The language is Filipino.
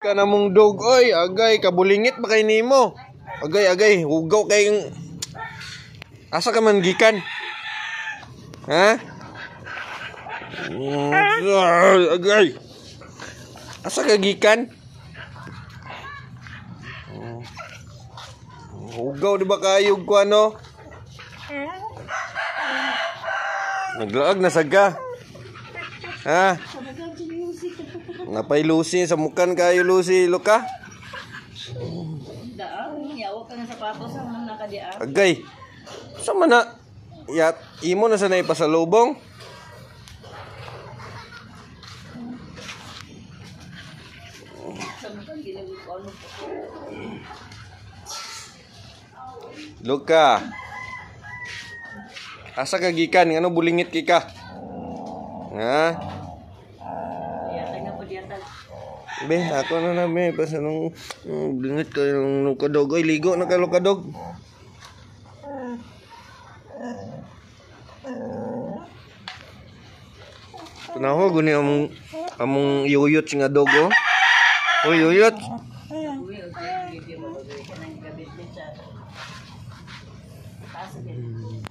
Ka namong dog, oy, agay, kabulingit ba kay nimo? Agay, hugaw kay asa ka man gikan? Ha? Agay. Asa ka gikan? Hugaw di ba kayog ko ano? Naglaag na saga. Ha? Napay Lucy sa mukan kayo Lucy, Luka. Daan, yawa ka ng sapatos sa mga nakadiaan. Agay. Sa mana yat imo na sanay pasalubong. Sa mukan ginagod ko ano po. Luka. Asa ka gikan? Ngano bulingit kika? Ha? Be, ako na be, pas anong bingit ka yung lukadog. Oy, ligo na ka lukadog. Kunaho guni among yuyot nga dog oh. Oy, yuyot. Uy, okay, hindi mo magiging ng gabi din siya. Taas din.